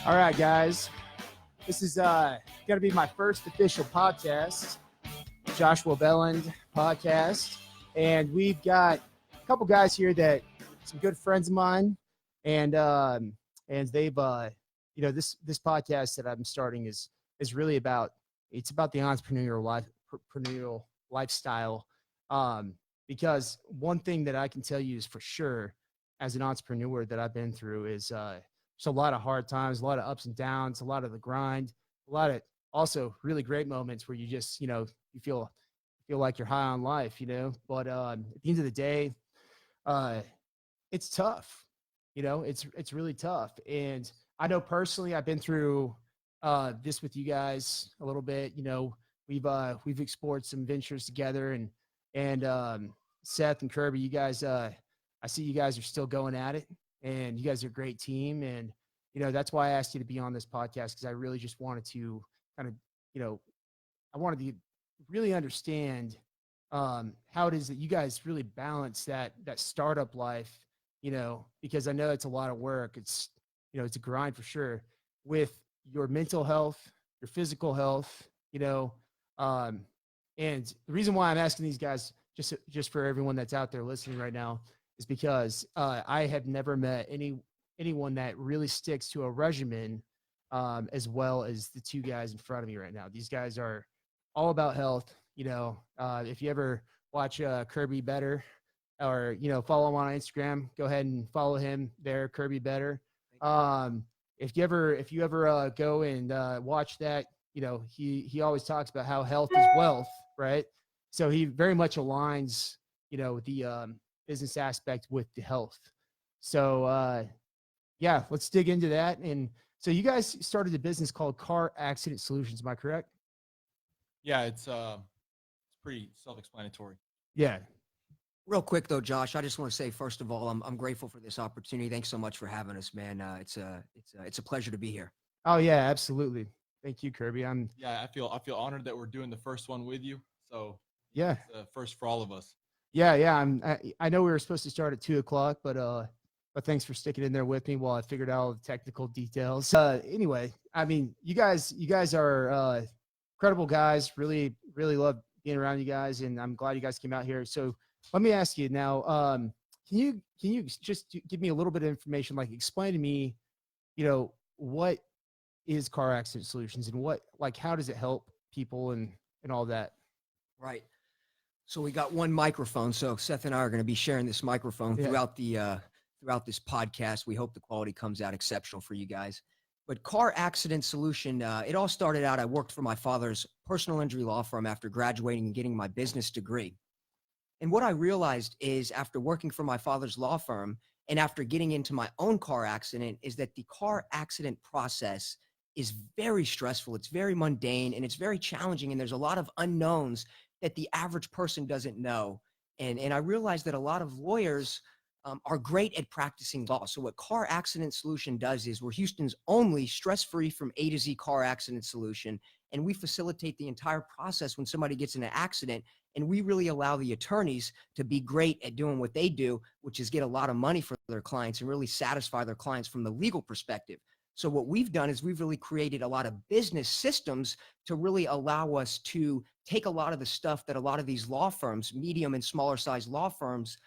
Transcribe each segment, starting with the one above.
All right, guys. This is going to be my first official podcast, Joshua Belland podcast. And we've got a couple guys here that some good friends of mine. And they've, this podcast that I'm starting is really about the entrepreneurial lifestyle. Because one thing that I can tell you is for sure, as an entrepreneur that I've been through is there's a lot of hard times, a lot of ups and downs, a lot of the grind, a lot of also really great moments where you just, you feel like you're high on life, but at the end of the day, it's tough, it's really tough. And I know personally, I've been through this with you guys a little bit, we've explored some ventures together and Seth and Kirby, you guys, I see you guys are still going at it and you guys are a great team. And, that's why I asked you to be on this podcast. Cause I really just wanted to kind of, I wanted to really understand how it is that you guys really balance that startup life, because I know it's a lot of work. It's, it's a grind for sure with your mental health, your physical health, and the reason why I'm asking these guys, just for everyone that's out there listening right now, is because I have never met anyone that really sticks to a regimen as well as the two guys in front of me right now. These guys are all about health. If you ever watch Kirby Better or, follow him on Instagram, go ahead and follow him there, Kirby Better. If you ever go and watch that, he always talks about how health is wealth, right? So he very much aligns, the business aspect with the health. So, yeah, let's dig into that. And so you guys started a business called Car Accident Solutions. Am I correct? Yeah, it's pretty self-explanatory. Yeah. Real quick though, Josh, I just want to say, first of all, I'm grateful for this opportunity. Thanks so much for having us, man. It's a pleasure to be here. Oh yeah, absolutely. Thank you, Kirby. I feel honored that we're doing the first one with you. So yeah, it's a first for all of us. Yeah. I know we were supposed to start at 2:00, but thanks for sticking in there with me while I figured out all the technical details. Anyway, I mean, you guys are incredible guys. Really, really love being around you guys, and I'm glad you guys came out here. So let me ask you now, can you just give me a little bit of information, like explain to me, what is Car Accident Solutions and how does it help people and all that? Right. So we got one microphone. So Seth and I are going to be sharing this microphone throughout this podcast. We hope the quality comes out exceptional for you guys. But Car Accident Solution, it all started out, I worked for my father's personal injury law firm after graduating and getting my business degree. And what I realized is after working for my father's law firm and after getting into my own car accident is that the car accident process is very stressful. It's very mundane and it's very challenging. And there's a lot of unknowns that the average person doesn't know. And I realized that a lot of lawyers are great at practicing law. So what Car Accident Solution does is we're Houston's only stress-free from A to Z car accident solution. And we facilitate the entire process when somebody gets in an accident. And we really allow the attorneys to be great at doing what they do, which is get a lot of money for their clients and really satisfy their clients from the legal perspective. So what we've done is we've really created a lot of business systems to really allow us to take a lot of the stuff that a lot of these law firms, medium and smaller size law firms,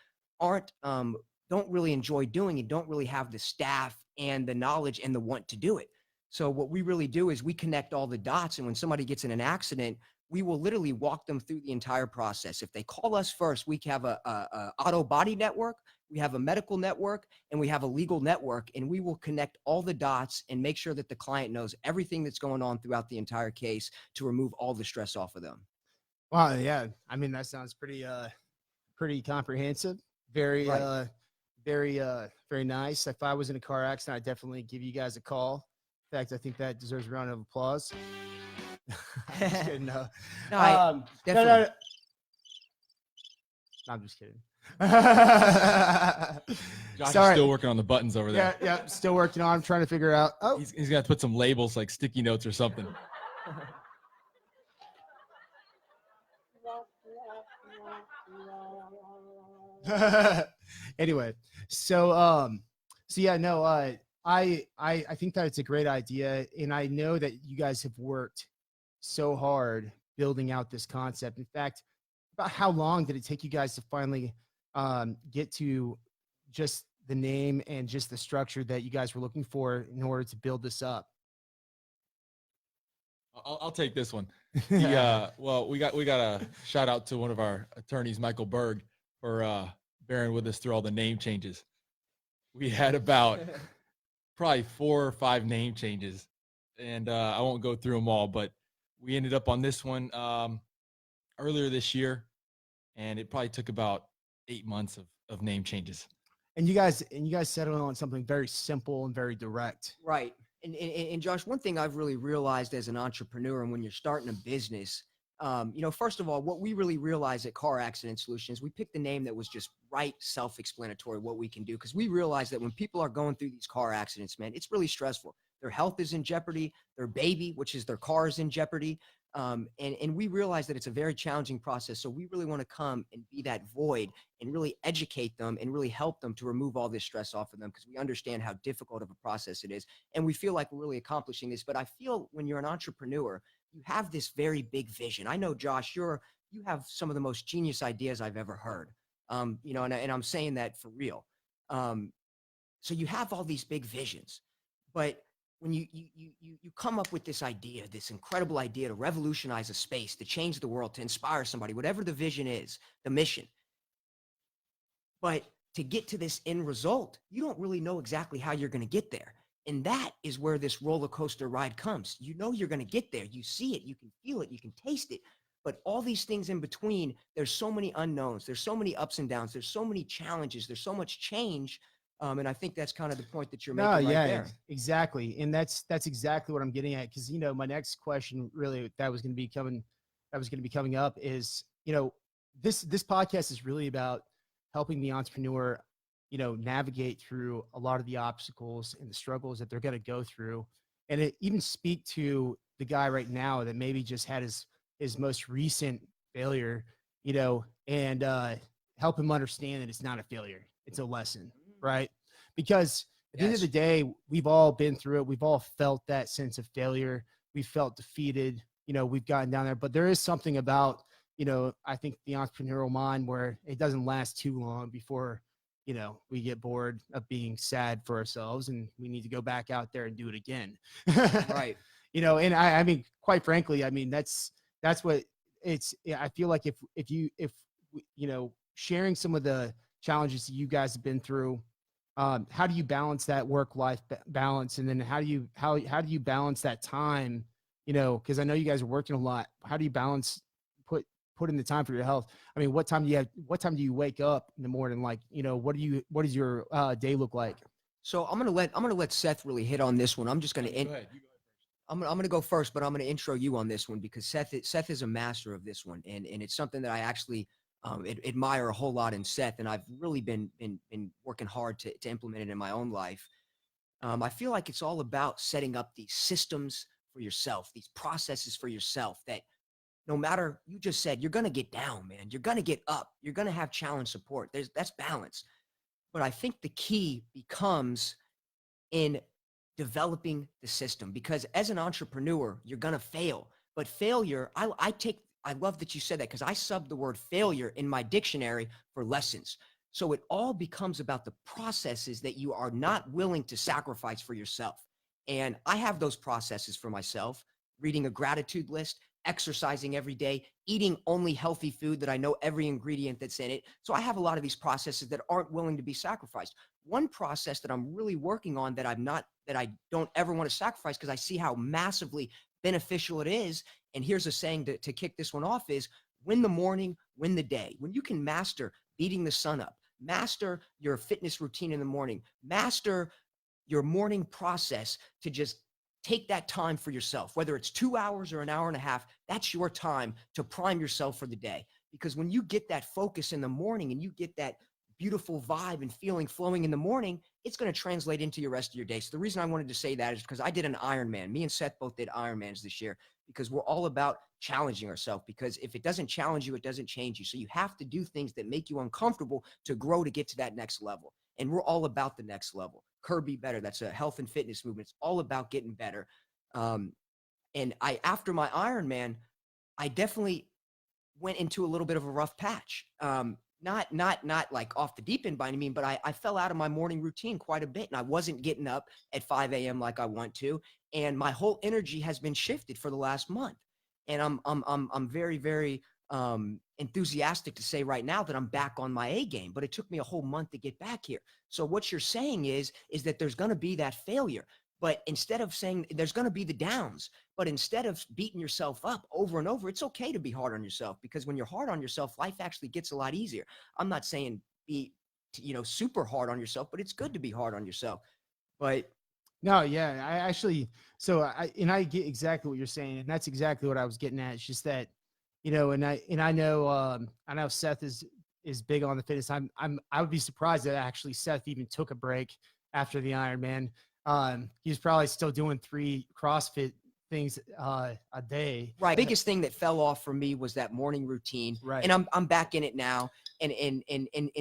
don't really enjoy doing and don't really have the staff and the knowledge and the want to do it. So what we really do is we connect all the dots. And when somebody gets in an accident, we will literally walk them through the entire process. If they call us first, we have a auto body network, we have a medical network, and we have a legal network, and we will connect all the dots and make sure that the client knows everything that's going on throughout the entire case to remove all the stress off of them. Wow. Yeah. I mean, that sounds pretty comprehensive. Very, right. Very nice. If I was in a car accident, I'd definitely give you guys a call. In fact, I think that deserves a round of applause. I'm just kidding. No. No, No, I'm just kidding. Josh is still working on the buttons over there. Yeah, still working on. I'm trying to figure out. Oh, he's got to put some labels like sticky notes or something. Anyway, so yeah, no, I think that it's a great idea, and I know that you guys have worked so hard building out this concept. In fact, about how long did it take you guys to finally get to just the name and just the structure that you guys were looking for in order to build this up? I'll take this one. Well, we got a shout out to one of our attorneys, Michael Berg, for bearing with us through all the name changes. We had about probably 4 or 5 name changes, and I won't go through them all, but we ended up on this one earlier this year, and it probably took about 8 months of name changes. And you guys settled on something very simple and very direct. Right. And Josh, one thing I've really realized as an entrepreneur, and when you're starting a business, first of all, what we really realized at Car Accident Solutions, we picked a name that was just right, self-explanatory, what we can do. Because we realized that when people are going through these car accidents, man, it's really stressful. Their health is in jeopardy. Their baby, which is their car, is in jeopardy. And we realize that it's a very challenging process. So we really want to come and be that void and really educate them and really help them to remove all this stress off of them, because we understand how difficult of a process it is. And we feel like we're really accomplishing this. But I feel when you're an entrepreneur, you have this very big vision. I know, Josh, you have some of the most genius ideas I've ever heard. And I'm saying that for real. So you have all these big visions, but when you come up with this idea, this incredible idea to revolutionize a space, to change the world, to inspire somebody, whatever the vision is, the mission. But to get to this end result, you don't really know exactly how you're going to get there. And that is where this roller coaster ride comes. You know you're going to get there. You see it. You can feel it. You can taste it. But all these things in between, there's so many unknowns. There's so many ups and downs. There's so many challenges. There's so much change. And I think that's kind of the point that you're making right there. Exactly. And that's exactly what I'm getting at. Because, my next question really that was going to be coming up is, this podcast is really about helping the entrepreneur, navigate through a lot of the obstacles and the struggles that they're going to go through. And it even speak to the guy right now that maybe just had his most recent failure, and help him understand that it's not a failure. It's a lesson. Right. Because at the end of the day, we've all been through it. We've all felt that sense of failure. We felt defeated. We've gotten down there, but there is something about, I think the entrepreneurial mind where it doesn't last too long before, we get bored of being sad for ourselves and we need to go back out there and do it again. Right. And I mean, quite frankly, I mean, that's what it's, I feel like if sharing some of the challenges that you guys have been through, how do you balance that work-life balance? And then how do you balance that time, because I know you guys are working a lot. How do you balance put in the time for your health? I mean, what time do you wake up in the morning? Like, what does your day look like? So I'm going to let Seth really hit on this one. I'm just going to, Go ahead. You go ahead first. I'm going to go first, but I'm going to intro you on this one because Seth is a master of this one. And it's something that I actually admire a whole lot in Seth. And I've really been working hard to implement it in my own life. I feel like it's all about setting up these systems for yourself, these processes for yourself that no matter, you just said, you're going to get down, man. You're going to get up. You're going to have challenge support. That's balance. But I think the key becomes in developing the system, because as an entrepreneur, you're going to fail. But failure, I love that you said that, because I subbed the word failure in my dictionary for lessons. So it all becomes about the processes that you are not willing to sacrifice for yourself. And I have those processes for myself: reading a gratitude list, exercising every day, eating only healthy food that I know every ingredient that's in it. So I have a lot of these processes that aren't willing to be sacrificed. One process that I'm really working on that I don't ever want to sacrifice, because I see how massively beneficial it is. And here's a saying to kick this one off is: win the morning, win the day. When you can master beating the sun up, master your fitness routine in the morning, master your morning process to just take that time for yourself, whether it's 2 hours or an hour and a half, that's your time to prime yourself for the day. Because when you get that focus in the morning and you get that beautiful vibe and feeling flowing in the morning, it's going to translate into your rest of your day. So the reason I wanted to say that is because I did an Ironman. Me and Seth both did Ironmans this year, because we're all about challenging ourselves. Because if it doesn't challenge you, it doesn't change you. So you have to do things that make you uncomfortable to grow, to get to that next level. and we're all about the next level. Kirby Better, that's a health and fitness movement. It's all about getting better. And after my Ironman, I definitely went into a little bit of a rough patch. Not like off the deep end by any means, but I fell out of my morning routine quite a bit, and I wasn't getting up at 5 a.m. like I want to. And my whole energy has been shifted for the last month. And I'm very, very enthusiastic to say right now that I'm back on my A game, but it took me a whole month to get back here. So what you're saying is that there's going to be that failure. But instead of saying there's going to be the downs, but instead of beating yourself up over and over, it's okay to be hard on yourself, because when you're hard on yourself, life actually gets a lot easier. I'm not saying be, super hard on yourself, but it's good to be hard on yourself. But no, yeah, I actually, I get exactly what you're saying. And that's exactly what I was getting at. It's just that, I know Seth is big on the fitness. I would be surprised that actually Seth even took a break after the Ironman. He's probably still doing 3 CrossFit things a day. Right. Biggest thing that fell off for me was that morning routine. Right. And I'm back in it now. And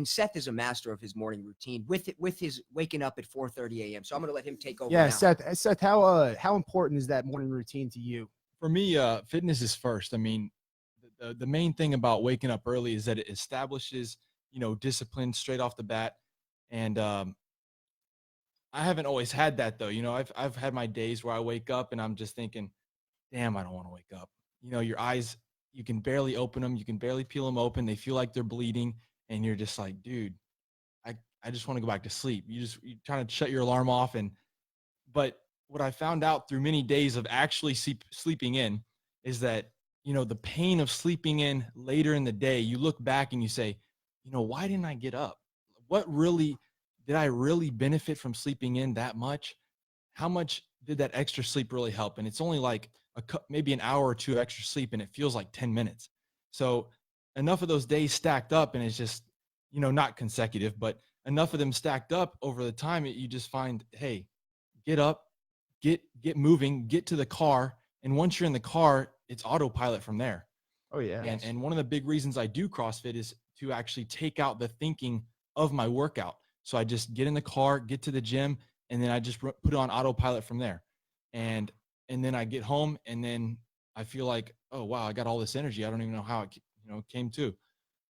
Seth is a master of his morning routine with his waking up at 4:30 a.m. So I'm going to let him take over. Yeah, now. Seth, how important is that morning routine to you? For me, fitness is first. I mean, the main thing about waking up early is that it establishes, discipline straight off the bat. And I haven't always had that though. I've had my days where I wake up and I'm just thinking, damn, I don't want to wake up. Your eyes, you can barely open them. You can barely peel them open. They feel like they're bleeding. And you're just like, dude, I just want to go back to sleep. You're trying to shut your alarm off. But what I found out through many days of actually sleeping in is that, the pain of sleeping in later in the day, you look back and you say, why didn't I get up? Did I really benefit from sleeping in that much? How much did that extra sleep really help? And it's only like maybe an hour or 2 of extra sleep, and it feels like 10 minutes. So enough of those days stacked up, and it's just, not consecutive, but enough of them stacked up over the time, you just find, hey, get up, get moving, get to the car. And once you're in the car, it's autopilot from there. Oh yeah. And one of the big reasons I do CrossFit is to actually take out the thinking of my workout. So I just get in the car, get to the gym, and then I just put it on autopilot from there. And then I get home, and then I feel like, oh wow, I got all this energy. I don't even know how it came to.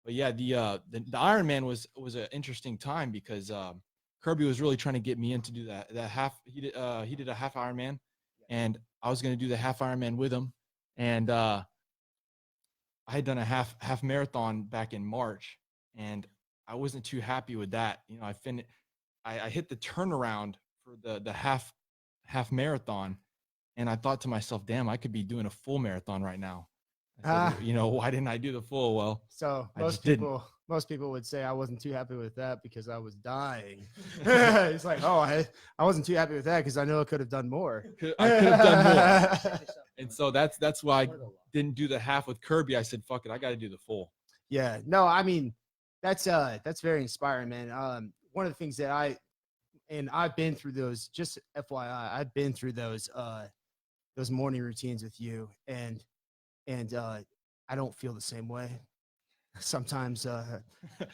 But yeah, the Ironman was an interesting time because Kirby was really trying to get me in to do that half. He did a half Ironman, and I was going to do the half Ironman with him. And I had done a half marathon back in March, and I wasn't too happy with that. I hit the turnaround for the half marathon, and I thought to myself, damn, I could be doing a full marathon right now. I said, why didn't I do the full? Well, so most people would say I wasn't too happy with that because I was dying. It's like, oh, I wasn't too happy with that because I know I could have done more. I could have done more. And so that's why I didn't do the half with Kirby. I said, fuck it, I got to do the full. Yeah, no, I mean, that's very inspiring, man. One of the things that I've been through those, just FYI, I've been through those morning routines with you, and I don't feel the same way. Sometimes,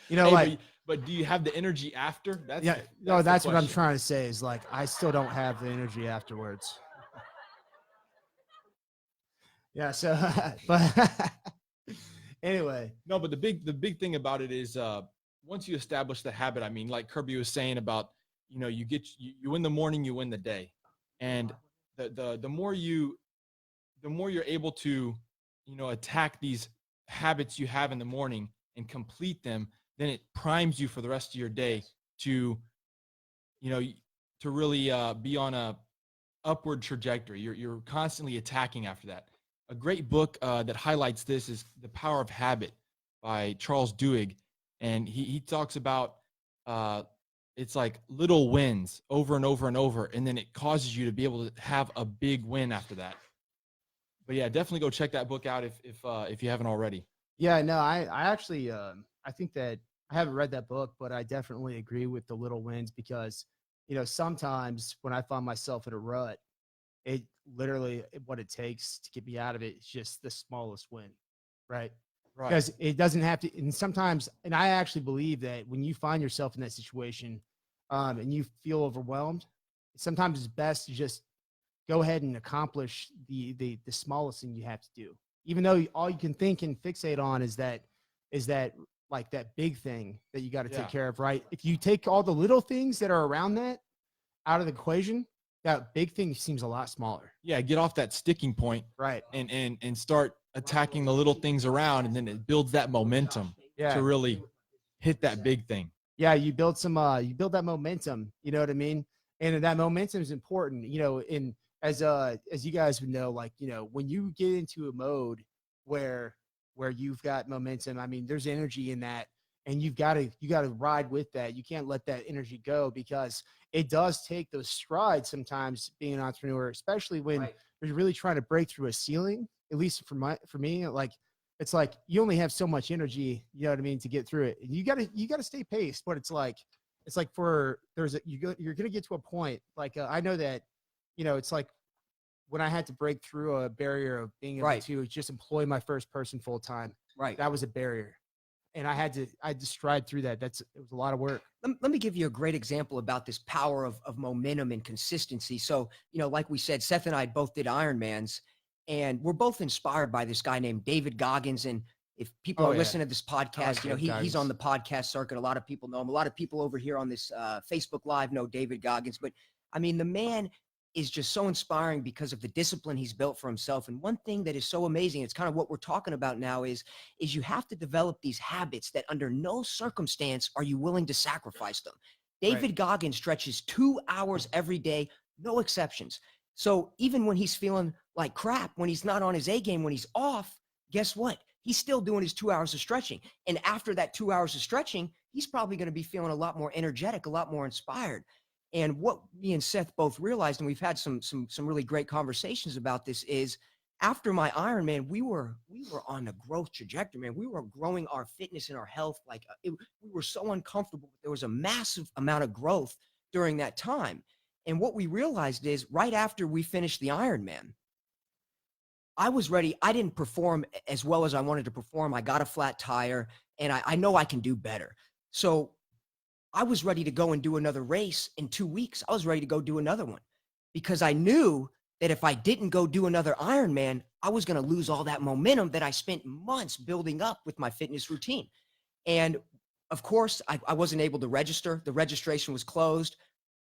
hey, but do you have the energy after? That's what I'm trying to say is like, I still don't have the energy afterwards. Yeah. So, but anyway, no, but the big thing about it is, once you establish the habit, I mean, like Kirby was saying about, you win the morning, you win the day. And the more you're able to, attack these habits you have in the morning and complete them, then it primes you for the rest of your day to really be on a upward trajectory. You're constantly attacking after that. A great book that highlights this is The Power of Habit by Charles Duhigg. And he talks about it's like little wins over and over and over, and then it causes you to be able to have a big win after that. But yeah, definitely go check that book out if you haven't already. Yeah, no, I actually I think that I haven't read that book, but I definitely agree with the little wins because sometimes when I find myself in a rut, it literally what it takes to get me out of it is just the smallest win, right? Right. Because it doesn't have to, and sometimes, and I actually believe that when you find yourself in that situation, and you feel overwhelmed, sometimes it's best to just go ahead and accomplish the smallest thing you have to do. Even though all you can think and fixate on is that like that big thing that you got to take care of, right? If you take all the little things that are around that out of the equation, that big thing seems a lot smaller. Yeah, get off that sticking point, right? And start attacking the little things around, and then it builds that momentum to really hit that big thing. Yeah, you build that momentum, you know what I mean? And that momentum is important, you know, as you guys would know, like, you know, when you get into a mode where you've got momentum, I mean, there's energy in that, and you got to ride with that. You can't let that energy go, because it does take those strides sometimes being an entrepreneur, especially when you're really trying to break through a ceiling. At least for me, like, it's like you only have so much energy, you know what I mean, to get through it. And you gotta stay paced, but it's like you're gonna get to a point. Like, I know that, you know, it's like when I had to break through a barrier of being able to just employ my first person full time. Right. That was a barrier. And I had to stride through that. It was a lot of work. Let me give you a great example about this power of momentum and consistency. So, you know, like we said, Seth and I both did Ironmans, and we're both inspired by this guy named David Goggins. And if people are listening to this podcast, you know, he's on the podcast circuit. A lot of people know him. A lot of people over here on this Facebook Live know David Goggins. But I mean, the man is just so inspiring because of the discipline he's built for himself. And one thing that is so amazing, it's kind of what we're talking about now, is you have to develop these habits that under no circumstance are you willing to sacrifice them. David Goggins stretches 2 hours every day, no exceptions. So even when he's feeling like crap, when he's not on his A game, when he's off, guess what? He's still doing his 2 hours of stretching. And after that 2 hours of stretching, he's probably going to be feeling a lot more energetic, a lot more inspired. And what me and Seth both realized, and we've had some really great conversations about this, is after my Ironman, we were on a growth trajectory, man. We were growing our fitness and our health. Like, we were so uncomfortable. There was a massive amount of growth during that time. And what we realized is right after we finished the Ironman, I was ready. I didn't perform as well as I wanted to perform. I got a flat tire, and I know I can do better. So I was ready to go and do another race in 2 weeks. I was ready to go do another one, because I knew that if I didn't go do another Ironman, I was going to lose all that momentum that I spent months building up with my fitness routine. And of course, I wasn't able to register. The registration was closed.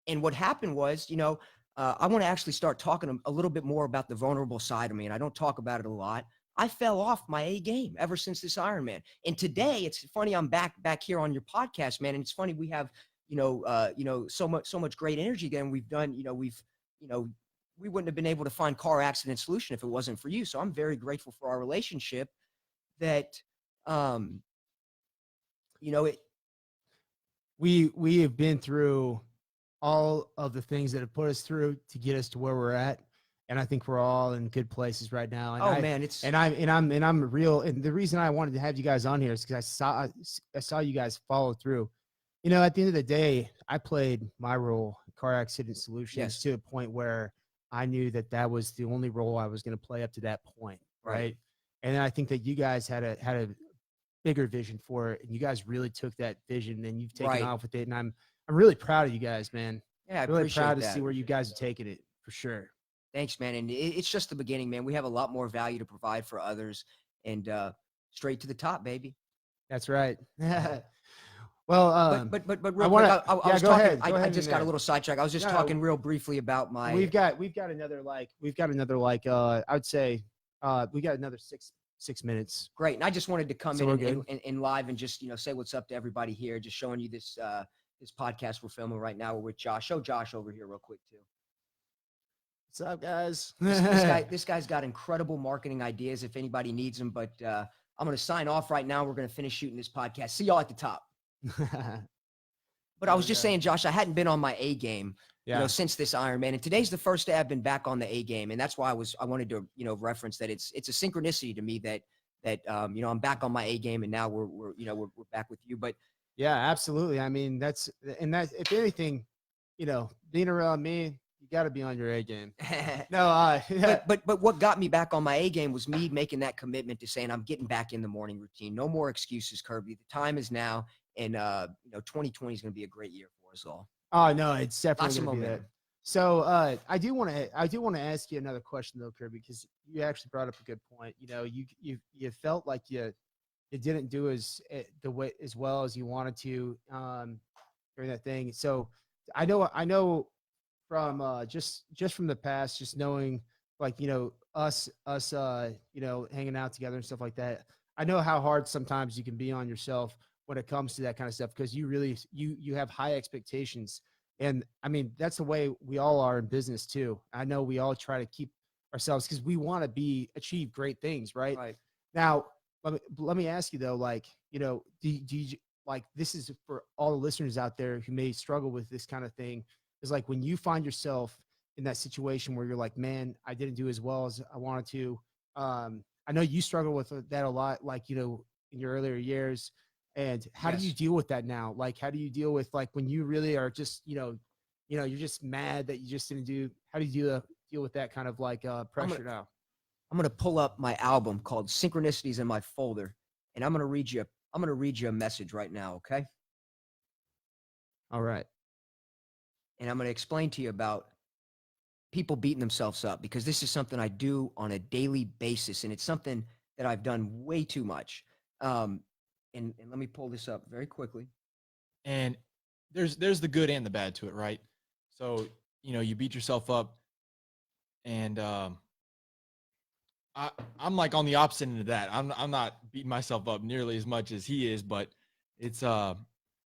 And what happened was, you know, I want to actually start talking a little bit more about the vulnerable side of me. And I don't talk about it a lot. I fell off my A game ever since this Ironman. And today, it's funny, I'm back here on your podcast, man. And it's funny, we have, so much great energy again. We've done, we wouldn't have been able to find Car Accident Solution if it wasn't for you. So I'm very grateful for our relationship that, we have been through all of the things that have put us through to get us to where we're at. And I think we're all in good places right now. And I'm real. And the reason I wanted to have you guys on here is because I saw you guys follow through. You know, at the end of the day, I played my role, Car Accident Solutions, to a point where I knew that was the only role I was going to play up to that point. Right. And I think that you guys had a bigger vision for it, and you guys really took that vision and you've taken off with it. And I'm really proud of you guys, man. Yeah, I'm really proud to see where you guys are taking it, for sure. Thanks, man. And it's just the beginning, man. We have a lot more value to provide for others, and straight to the top, baby. That's right. Well, but real quick, I was go talking. ahead. I just got a little sidetracked. I was just talking real briefly about my. We've got another I would say we got another six minutes. Great. And I just wanted to come in live and just say what's up to everybody here. Just showing you this podcast we're filming right now. We're with Josh. Show Josh over here real quick too. What's up, guys? This guy's got incredible marketing ideas if anybody needs them. But I'm going to sign off right now. We're going to finish shooting this podcast. See y'all at the top. But I was just saying, Josh, I hadn't been on my A game, since this Ironman, and today's the first day I've been back on the A game, and that's why I wanted to, reference that it's a synchronicity to me that I'm back on my A game, and now we're back with you. But yeah, absolutely. I mean, that's if anything, being around me, you got to be on your A game. No, but what got me back on my A game was me making that commitment to saying I'm getting back in the morning routine. No more excuses, Kirby. The time is now. And 2020 is going to be a great year for us all. Oh no, it's Lots definitely of going to be that. momentum. So I do want to ask you another question though, Kirby, because you actually brought up a good point. You felt like you didn't do as well as you wanted to during that thing. So I know from just from the past, just knowing like us hanging out together and stuff like that. I know how hard sometimes you can be on yourself when it comes to that kind of stuff, because you really you have high expectations. And I mean, that's the way we all are in business too. I know we all try to keep ourselves, because we want to achieve great things, right? Right. Now, let me ask you though, like, do you like, this is for all the listeners out there who may struggle with this kind of thing, is like when you find yourself in that situation where you're like, man, I didn't do as well as I wanted to. I know you struggle with that a lot, like, in your earlier years. And how do you Yes. deal with that now? Like, how do you deal with like when you really are just, you're just mad that you just didn't do? How do you deal with that kind of like pressure now? I'm going to pull up my album called Synchronicities in my folder, and I'm going to read you a message right now, okay? All right. And I'm going to explain to you about people beating themselves up, because this is something I do on a daily basis, and it's something that I've done way too much. And let me pull this up very quickly. And there's the good and the bad to it, right? So, you beat yourself up, and I'm like on the opposite end of that. I'm not beating myself up nearly as much as he is, but it's all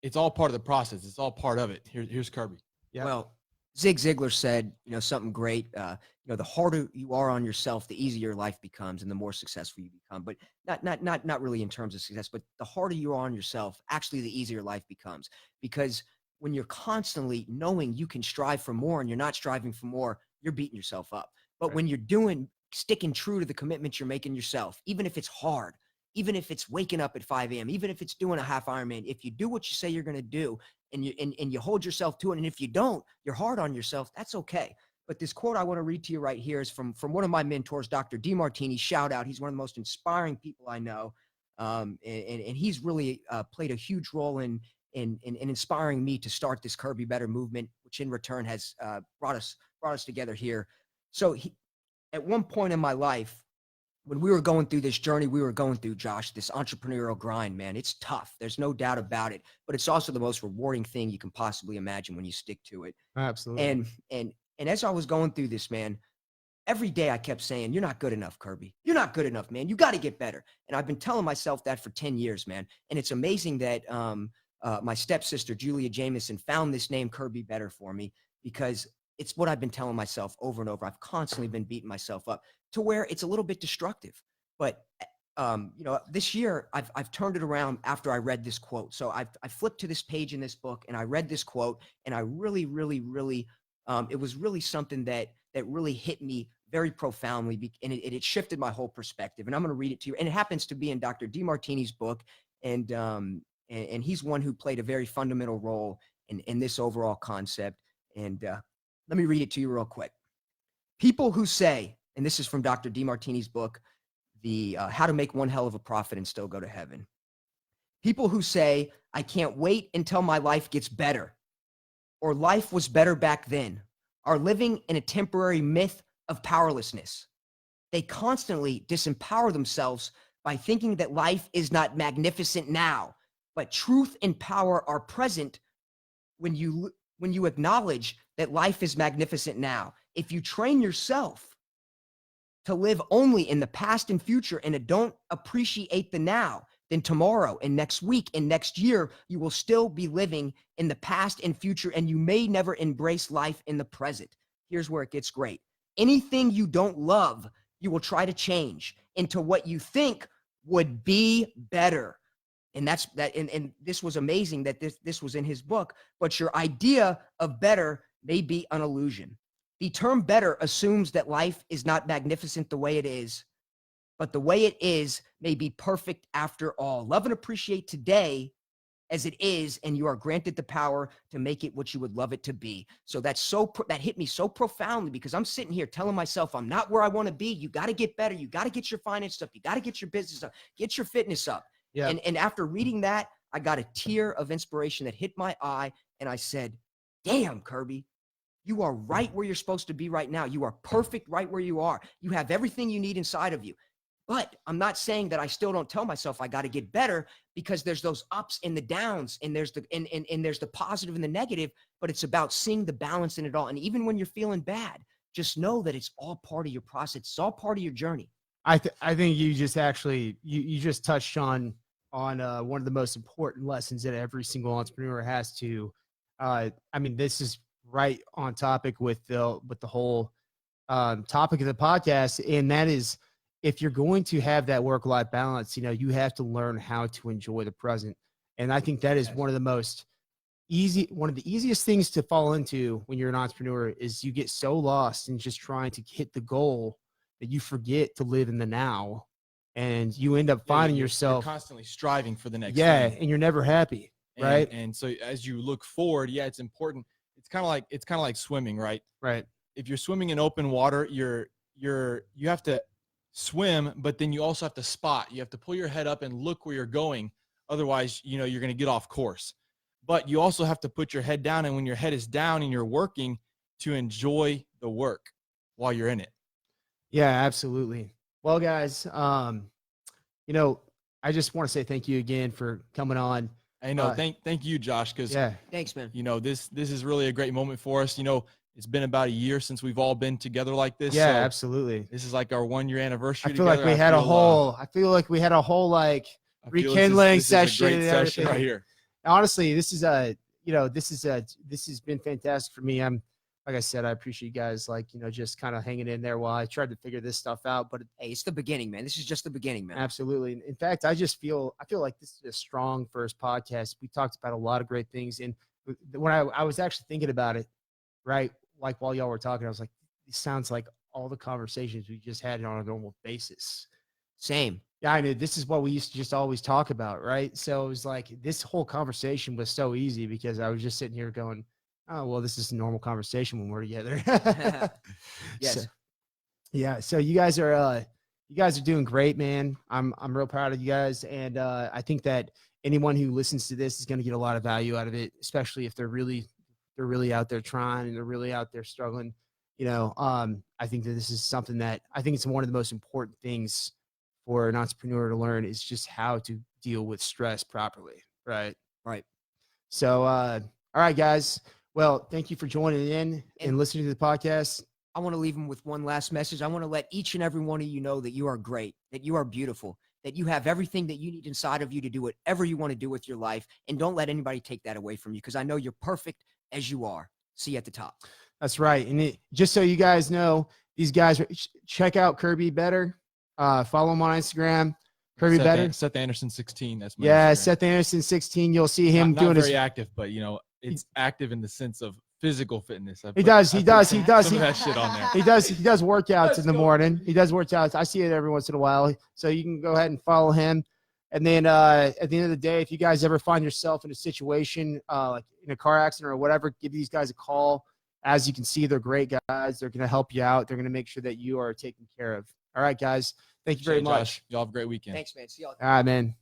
part of the process. It's all part of it. Here's Kirby. Yeah. Well, Zig Ziglar said, something great. The harder you are on yourself, the easier your life becomes, and the more successful you become. But not really in terms of success, but the harder you are on yourself, actually, the easier life becomes. Because when you're constantly knowing you can strive for more and you're not striving for more, you're beating yourself up. But Right. when you're sticking true to the commitments you're making yourself, even if it's hard, even if it's waking up at 5 a.m., even if it's doing a half Ironman, if you do what you say you're going to do, and you hold yourself to it, and if you don't, you're hard on yourself, that's okay. But this quote I want to read to you right here is from one of my mentors, Dr. DeMartini. Shout out. He's one of the most inspiring people I know. And he's really played a huge role in inspiring me to start this Kirby Better movement, which in return has brought us together here. So at one point in my life, when we were going through this journey we were going through, Josh, this entrepreneurial grind, man, it's tough. There's no doubt about it. But it's also the most rewarding thing you can possibly imagine when you stick to it. Absolutely. And as I was going through this, man, every day I kept saying, you're not good enough, Kirby. You're not good enough, man. You got to get better. And I've been telling myself that for 10 years, man. And it's amazing that my stepsister, Julia Jameson, found this name Kirby Better for me, because it's what I've been telling myself over and over. I've constantly been beating myself up to where it's a little bit destructive. But this year I've turned it around after I read this quote. So I flipped to this page in this book and I read this quote, and I really, really, really, it was really something that really hit me very profoundly, and it shifted my whole perspective. And I'm going to read it to you. And it happens to be in Dr. DeMartini's book, and he's one who played a very fundamental role in this overall concept. And let me read it to you real quick. People who say, and this is from Dr. DeMartini's book, the How to Make One Hell of a Profit and Still Go to Heaven. People who say, I can't wait until my life gets better, or life was better back then, are living in a temporary myth of powerlessness. They constantly disempower themselves by thinking that life is not magnificent now, but truth and power are present when you acknowledge that life is magnificent now. If you train yourself to live only in the past and future and don't appreciate the now, then tomorrow and next week and next year, you will still be living in the past and future, and you may never embrace life in the present. Here's where it gets great. Anything you don't love, you will try to change into what you think would be better. And that's that. And this was amazing that this was in his book, but your idea of better may be an illusion. The term better assumes that life is not magnificent the way it is, but the way it is may be perfect after all. Love and appreciate today as it is, and you are granted the power to make it what you would love it to be. So that hit me so profoundly, because I'm sitting here telling myself I'm not where I want to be. You got to get better. You got to get your finance up. You got to get your business up, get your fitness up. Yeah. And after reading that, I got a tear of inspiration that hit my eye, and I said, damn, Kirby, you are right where you're supposed to be right now. You are perfect right where you are. You have everything you need inside of you. But I'm not saying that I still don't tell myself I got to get better, because there's those ups and the downs, and there's the and there's the positive and the negative, but it's about seeing the balance in it all. And even when you're feeling bad, just know that it's all part of your process. It's all part of your journey. I think you just actually you just touched on one of the most important lessons that every single entrepreneur has to. I mean, this is right on topic with the whole topic of the podcast, and that is, if you're going to have that work-life balance, you have to learn how to enjoy the present. And I think that is one of the easiest things to fall into when you're an entrepreneur, is you get so lost in just trying to hit the goal that you forget to live in the now, and you end up finding yourself you're constantly striving for the next thing. And you're never happy. Right. And so as you look forward, it's important. It's kind of like swimming, right? Right. If you're swimming in open water, you have to swim, but then you also have to spot. You have to pull your head up and look where you're going. Otherwise, you're going to get off course. But you also have to put your head down, and when your head is down and you're working, to enjoy the work while you're in it. Yeah, absolutely. Well, guys, I just want to say thank you again for coming on. I know. Thank you, Josh. Because thanks, man. This is really a great moment for us. It's been about a year since we've all been together like this. Yeah, so absolutely. This is like our 1 year anniversary. I feel like we had a whole like rekindling session. This is a great session right here. Honestly, this has been fantastic for me. Like I said, I appreciate you guys, just kind of hanging in there while I tried to figure this stuff out. But hey, it's the beginning, man. This is just the beginning, man. Absolutely. In fact, I feel like this is a strong first podcast. We talked about a lot of great things, and when I was actually thinking about it, right, like while y'all were talking, I was like, this sounds like all the conversations we just had on a normal basis. Same. Yeah, I know. This is what we used to just always talk about, right? So it was like this whole conversation was so easy because I was just sitting here going, oh, well, this is a normal conversation when we're together. Yes. So you guys are doing great, man. I'm real proud of you guys. And I think that anyone who listens to this is going to get a lot of value out of it, especially if they're really out there trying and they're really out there struggling. I think that this is something that I think it's one of the most important things for an entrepreneur to learn, is just how to deal with stress properly. Right. Right. So, all right, guys. Well, thank you for joining in and listening to the podcast. I want to leave them with one last message. I want to let each and every one of you know that you are great, that you are beautiful, that you have everything that you need inside of you to do whatever you want to do with your life. And don't let anybody take that away from you, because I know you're perfect as you are. See you at the top. That's right. And just so you guys know, these guys, check out Kirby Better. Follow him on Instagram. Kirby Better. Seth Anderson 16. That's my Instagram. Seth Anderson 16. You'll see him not very active, but it's active in the sense of physical fitness. He does some of that shit on there. He does workouts in the morning. He does workouts. I see it every once in a while. So you can go ahead and follow him. And then at the end of the day, if you guys ever find yourself in a situation like in a car accident or whatever, give these guys a call. As you can see, they're great guys. They're going to help you out. They're going to make sure that you are taken care of. All right, guys. Thank you very much. Josh. Y'all have a great weekend. Thanks, man. See y'all. All right, man.